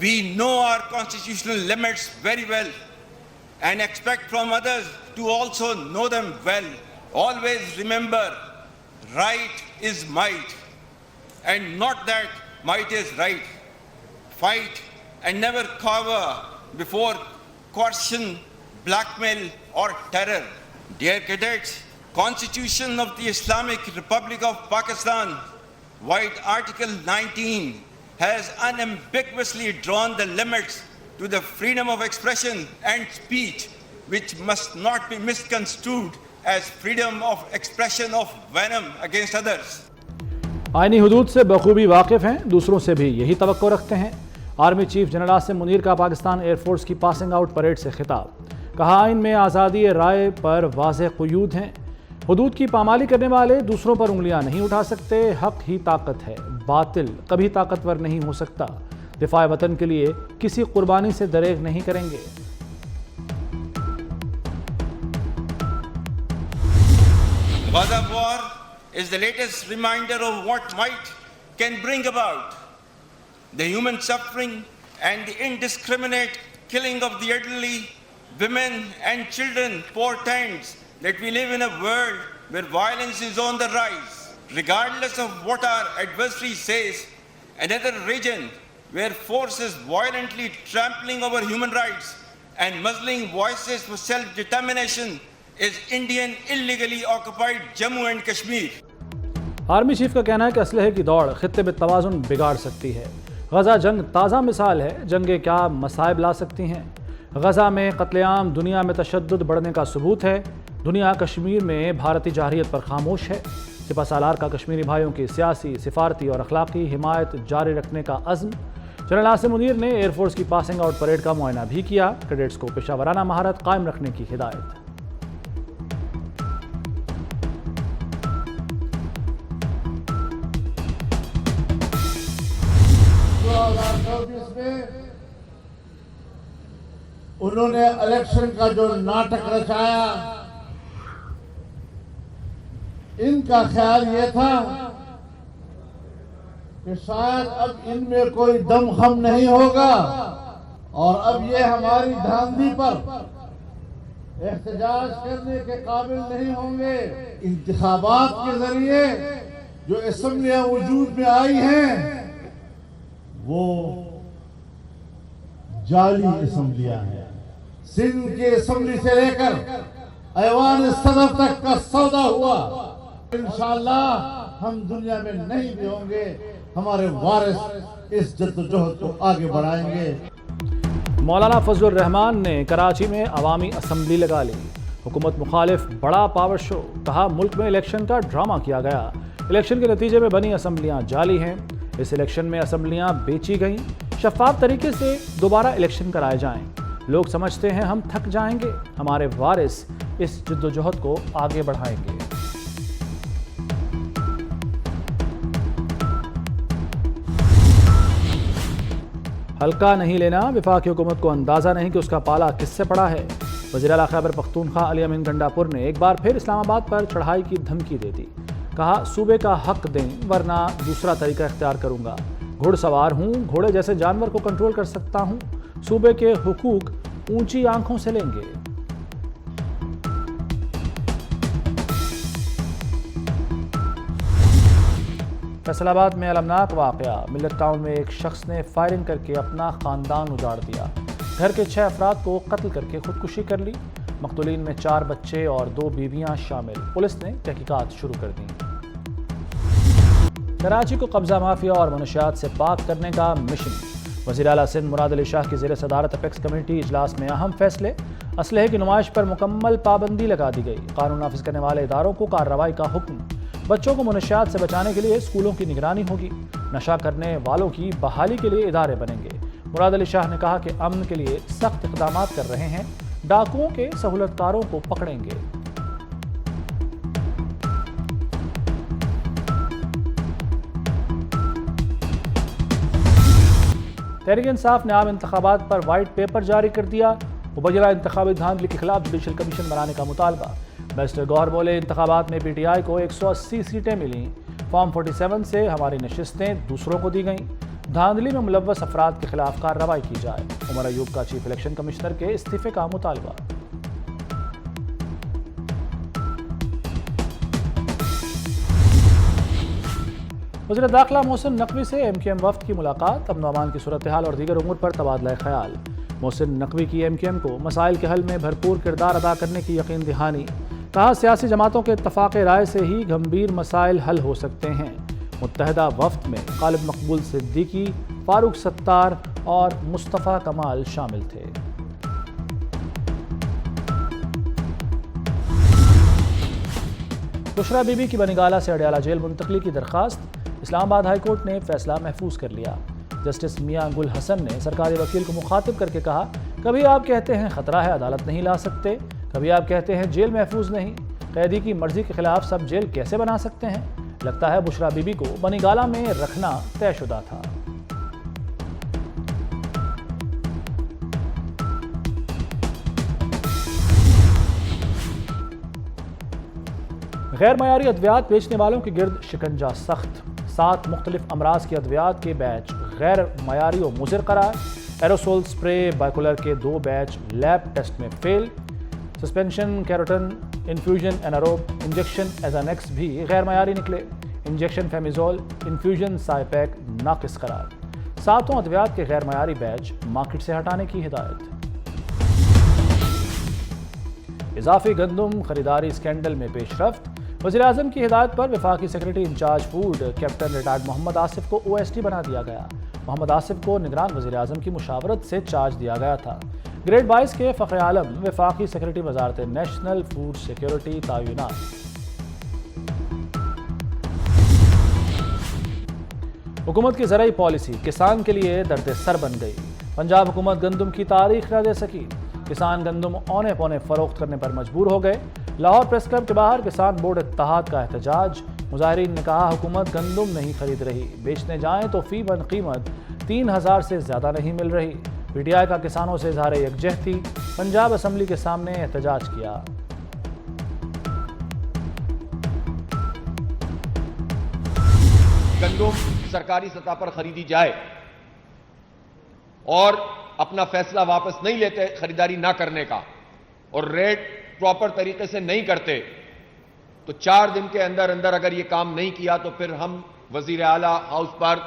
We know our constitutional limits very well and expect from others to also know them well. Always remember, right is might, and not that might is right. Fight and never cower before coercion, blackmail or terror. Dear cadets, Constitution of the Islamic Republic of Pakistan, White Article 19, has unambiguously drawn the limits to the freedom of expression and speech, which must not be misconstrued as freedom of expression of venom against others. आईनी हुदूद से बखूबी वाकिफ़ हैं, दूसरों से भी यही तवक्को रखते हैं। Army chief general Asim Munir का पाकिस्तान एयरफोर्स की पासिंग आउट परेड से खिताब। कहा, आइन में आज़ादी राय पर वाज़ेह क़ुयूद हैं। हुदूद की पामाली करने वाले दूसरों पर उंगलियां नहीं उठा सकते। हक ही ताकत है, बातिल कभी ताकतवर नहीं हो सकता। दिफा वतन के लिए किसी कुर्बानी से दरेग नहीं करेंगे। Gaza war is the latest reminder of what might can bring about. The human suffering and the indiscriminate killing of the elderly, women and children portends that we live in a world where violence is on the rise. Regardless of what our adversary says, another region where force is violently trampling over human rights and muzzling voices for self-determination is Indian illegally occupied Jammu and Kashmir. Army chief का कहना है कि असलहे की दौड़ खित्ते में तवाज़ुन बिगाड़ सकती है। गजा जंग ताज़ा मिसाल है, जंगें क्या मसाइब ला सकती हैं। गजा में कत्लेआम दुनिया में तशद्दुद बढ़ने का सबूत है। दुनिया कश्मीर में भारतीय जारहियत पर खामोश है। सिपह सालार का कश्मीरी भाइयों की सियासी, सिफारती और अखलाकी हिमायत जारी रखने का अज़्म। जनरल आसिम मुनीर ने एयरफोर्स की पासिंग आउट परेड का मुआयना भी किया। कैडेट्स को पेशावराना महारत कायम रखने की हिदायत। में उन्होंने इलेक्शन का जो नाटक रचाया, इनका ख्याल ये था कि शायद अब इनमें कोई दमखम नहीं होगा और अब ये हमारी धांधली पर एहतजाज करने के काबिल नहीं होंगे। इंतखाबात के जरिए जो असेंबलियां वजूद में आई हैं वो जाली असेंबलियां हैं। सिंध के असेंबली से लेकर ऐवान सदर तक का सौदा हुआ। इंशाअल्लाह हम दुनिया में नहीं भी होंगे, हमारे वारिस इस जद्दोजहद को आगे बढ़ाएंगे। मौलाना फजलुर रहमान ने कराची में अवामी असम्बली लगा ली। हुकूमत मुखालिफ बड़ा पावर शो। कहा, मुल्क में इलेक्शन का ड्रामा किया गया। इलेक्शन के नतीजे में बनी असम्बलियां जाली हैं। इस इलेक्शन में असम्बलियां बेची गईं। शफाफ तरीके से दोबारा इलेक्शन कराए जाएं। लोग समझते हैं हम थक जाएंगे, हमारे वारिस इस जद्दोजहद को आगे बढ़ाएंगे। हल्का नहीं लेना, वफाकी हुकूमत को अंदाजा नहीं कि उसका पाला किससे पड़ा है। वज़ीर-ए-आला खैबर पख्तूनख्वा अली अमीन गंडापुर ने एक बार फिर इस्लामाबाद पर चढ़ाई की धमकी दे दी। कहा, सूबे का हक दें वरना दूसरा तरीका इख्तियार करूंगा। घुड़सवार हूं, घोड़े जैसे जानवर को कंट्रोल कर सकता हूं। सूबे के हुकूक ऊंची आंखों से लेंगे। फैसलाबाद में अलमनाक वाकया। मिल्लत टाउन में एक शख्स ने फायरिंग करके अपना खानदान उजाड़ दिया। घर के 6 अफराद को कत्ल करके खुदकुशी कर ली। मकतूलीन में 4 बच्चे और 2 बीवियां शामिल। पुलिस ने तहकीकात शुरू कर दी। कराची को कब्जा माफिया और मनशियात से पाक करने का मिशन। वज़ीर-ए-आला सिंध मुराद अली शाह की ज़ेर सदारत अपेक्स कमेटी इजलास में अहम फैसले। असलहे की नुमाइश पर मुकम्मल पाबंदी लगा दी गई। कानून नाफिज करने वाले इदारों को कार्रवाई का हुक्म। बच्चों को मनशियात से बचाने के लिए स्कूलों की निगरानी होगी। नशा करने वालों की बहाली के लिए इदारे बनेंगे। मुराद अली शाह ने कहा कि अमन के लिए सख्त इक़दामात कर रहे हैं। डाकुओं के सहूलतकारों को पकड़ेंगे। तहरीक इंसाफ ने आम इंतखाबात पर वाइट पेपर जारी कर दिया। मुबैना इंतखाबी धांधली के खिलाफ जुडिशल कमीशन बनाने का मुतालबा। बैरिस्टर गौहर बोले, इंतखाबात में PTI को 180 सीटें मिली। फॉर्म 47 से हमारी नशिस्तें दूसरों को दी गईं। धांधली में मुलव्वस अफराद के खिलाफ कार्रवाई की जाए। उमर अयूब का चीफ इलेक्शन कमिश्नर के इस्तीफे का मुतालबा। वज़ीर दाखिला मोहसिन नकवी से MQM वफ्द की मुलाकात, अमन अमान की सूरत हाल और दीगर उमूर पर तबादला ख्याल। मोहसिन नकवी की MQM को मसाइल के हल में भरपूर किरदार अदा करने की यकीन दहानी। कहा, सियासी जमातों के इत्तफाक़ राय से ही गंभीर मसाइल हल हो सकते हैं। मुत्तहदा वफ्द में गालिब मकबूल सिद्दीकी, फारूक सत्तार और मुस्तफ़ा कमाल शामिल थे। बुशरा बीबी की बनीगाला से अडयाला जेल मुंतकली की दरख्वास्त, इस्लामाबाद हाई कोर्ट ने फैसला महफूज कर लिया। जस्टिस मियां गुल हसन ने सरकारी वकील को मुखातिब करके कहा, कभी आप कहते हैं खतरा है अदालत नहीं ला सकते, कभी आप कहते हैं जेल महफूज नहीं। कैदी की मर्जी के खिलाफ सब जेल कैसे बना सकते हैं? लगता है बुशरा बीबी को बनीगाला में रखना तयशुदा था। गैर मयारी अद्वियात बेचने वालों के गिर्द शिकंजा सख्त। 7 मुख्तलिफ अमराज की अद्वियात के बैच गैर मयारी और मुज़िर करार। एरोसोल स्प्रे बाइकोलर के 2 बैच लैब टेस्ट में फेल। सस्पेंशन कैरोटिन इन्फ्यूजन एनारोब इंजेक्शन एजानेक्स भी गैर मयारी निकले। इंजेक्शन फेमिजोल इन्फ्यूजन साइपैक नाकिस करार। 7 अद्वियात के गैर मयारी बैच मार्केट से हटाने की हिदायत। इजाफी गंदम खरीदारी स्कैंडल में पेशरफ्त। वज़ीर-ए-आज़म की हिदायत पर वफाकी secretary incharge food captain retired Mohammad Asif को OST बना दिया गया। मोहम्मद आसिफ को निगरान वज़ीर-ए-आज़म की मुशावरत से चार्ज दिया गया था। ग्रेड 22 के फ़ख्र आलम वफाकी सेक्रेटरी वज़ारत नेशनल फूड सिक्योरिटी तयनात। हुकूमत की ज़राई पॉलिसी किसान के लिए दर्द सर बन गई। पंजाब हुकूमत गंदम की तारीख न दे सकी। किसान गंदम औने पौने फरोख्त करने पर मजबूर हो गए। लाहौर प्रेस क्लब के बाहर किसान बोर्ड इत्तेहाद का एहतजाज। मुजाहिरीन ने कहा, हुकूमत गंदम नहीं खरीद रही, बेचने जाएं तो फी बन कीमत 3000 से ज़्यादा नहीं मिल रही। PTI का किसानों से इजहार यकजहती। पंजाब असम्बली के सामने एहतजाज किया। गंदम सरकारी सतह पर खरीदी जाए और अपना फैसला वापस नहीं लेते खरीदारी ना करने का और रेट प्रॉपर तरीके से नहीं करते तो 4 दिन के अंदर अंदर अगर ये काम नहीं किया तो फिर हम वजीर आला हाउस पर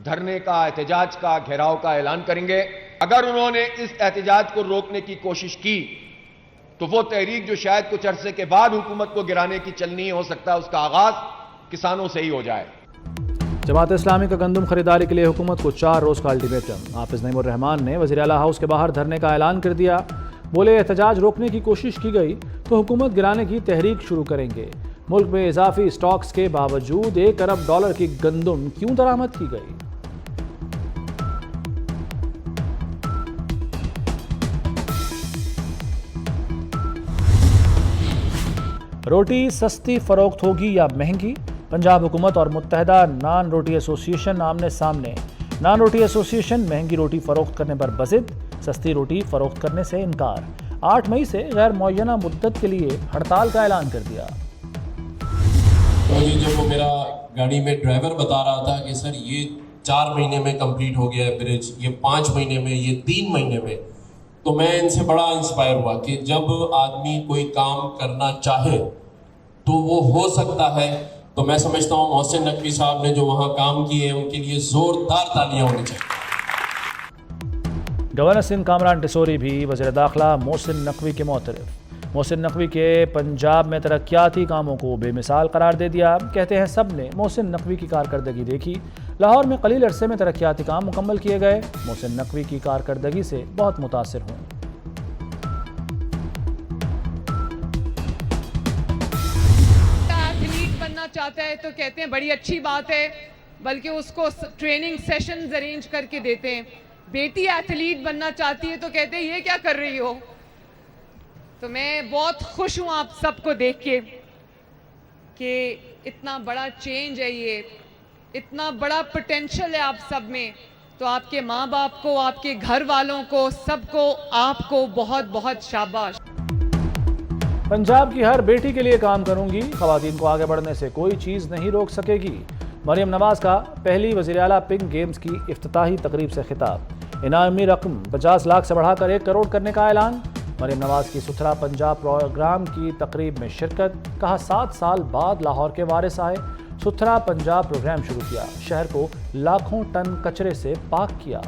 धरने का, एहतजाज का, घेराव का ऐलान करेंगे। अगर उन्होंने इस एहतजाज को रोकने की कोशिश की तो वो तहरीक जो शायद कुछ अरसे के बाद हुकूमत को गिराने की चलनी हो सकता है, उसका आगाज किसानों से ही हो जाए। जमात इस्लामी का गंदम खरीदारी के लिए हुकूमत को 4 रोज का अल्टीमेटम। हाफिज नईमुर रहमान ने वज़ीर आला हाउस के बाहर धरने का ऐलान कर दिया। बोले, एहतजाज रोकने की कोशिश की गई तो हुकूमत गिराने की तहरीक शुरू करेंगे। मुल्क में इजाफी स्टॉक्स के बावजूद $1 अरब की गंदम क्यों दरामद की गई? रोटी सस्ती फरोख्त होगी या महंगी? पंजाब हुकूमत और मुत्तहदा नान रोटी एसोसिएशन आमने सामने। नान रोटी एसोसिएशन महंगी रोटी फरोख्त करने पर बज़िद, सस्ती रोटी फरोख्त करने से इनकार। 8 मई से गैर मुअय्यना मुद्दत के लिए हड़ताल का ऐलान कर दिया। तो ये जब वो मेरा गाड़ी में ड्राइवर बता रहा था कि सर ये 4 महीने में कंप्लीट हो गया है ब्रिज, ये 5 महीने में, ये 3 महीने में, तो मैं इनसे बड़ा इंस्पायर हुआ कि जब आदमी कोई काम करना चाहे तो वो हो सकता है। तो मैं समझता हूँ मोहसिन नकवी साहब ने जो वहाँ काम किए हैं उनके लिए जोरदार तालियां होनी चाहिए। गवर्नर सिंध कामरान टिसोरी भी वज़ीर दाखिला मोहसिन नकवी के मोतरफ। मोहसिन नकवी के पंजाब में तरक्याती कामों को बेमिसाल करार दे दिया। कहते हैं सब ने मोहसिन नकवी की कारकर्दगी देखी। लाहौर में कलील अरसे में तरक्याती काम मुकम्मल किए गए। मोहसिन नकवी की कारकर्दगी से बहुत मुतासिर हूँ। चाहता है तो कहते हैं बड़ी अच्छी बात है, बल्कि उसको ट्रेनिंग सेशंस अरेंज करके देते हैं। बेटी एथलीट बनना चाहती है तो कहते हैं ये क्या कर रही हो। तो मैं बहुत खुश हूं आप सबको देख के कि इतना बड़ा चेंज है, ये इतना बड़ा पोटेंशियल है आप सब में। तो आपके माँ बाप को, आपके घर वालों को, सबको आपको बहुत बहुत शाबाश। पंजाब की हर बेटी के लिए काम करूंगी। खवातीन को आगे बढ़ने से कोई चीज़ नहीं रोक सकेगी। मरियम नवाज का पहली वज़ीर आला पिंक गेम्स की इफ्तिताही तकरीब से खिताब। इनामी रकम 50 लाख से बढ़ाकर 1 करोड़ करने का ऐलान। मरियम नवाज की सुथरा पंजाब प्रोग्राम की तकरीब में शिरकत। कहा 7 साल बाद लाहौर के वारिस आए, सुथरा पंजाब प्रोग्राम शुरू किया, शहर को लाखों टन कचरे से पाक किया।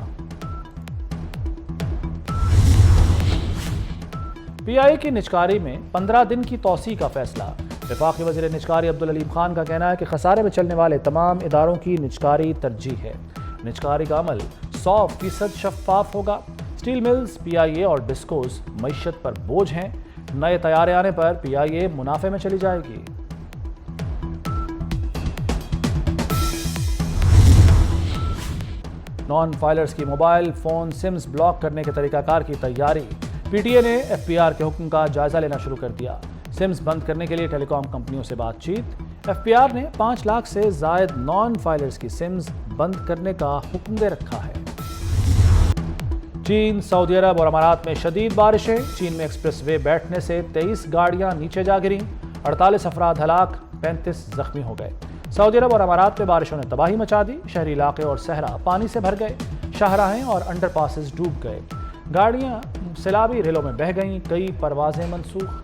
पीआईए की निजकारी में 15 दिन की तौसी का फैसला। वफाकी वज़ीर निजकारी अब्दुल अलीम खान का कहना है कि खसारे में चलने वाले तमाम इदारों की निजकारी तरजीह है। निजकारी का अमल 100% शफाफ होगा। स्टील मिल्स, पीआईए और डिस्कोज मईशत पर बोझ हैं। नए तैयारे आने पर पीआईए मुनाफे में चली जाएगी। नॉन फाइलर्स की मोबाइल फोन सिम्स ब्लॉक करने के तरीकाकार की तैयारी। पीटीए ने एफपीआर के हुक्म का जायजा लेना शुरू कर दिया। सिम्स बंद करने के लिए टेलीकॉम कंपनियों से बातचीत। एफपीआर ने 5 लाख से जायद नॉन फाइलर्स की सिम्स बंद करने का हुक्म दे रखा है। चीन, सऊदी अरब और अमारात में शदीद बारिशें। चीन में एक्सप्रेस वे बैठने से 23 गाड़ियां नीचे जा गिरीं। 48 अफराद हलाक, 35 जख्मी हो गए। सऊदी अरब और अमारात में बारिशों ने तबाही मचा दी। शहरी इलाके और सहरा पानी से भर गए। शाहराहें और अंडरपासेस डूब गए। गाड़ियां सैलाबी रेलों में बह गईं। कई परवाजें मनसूख।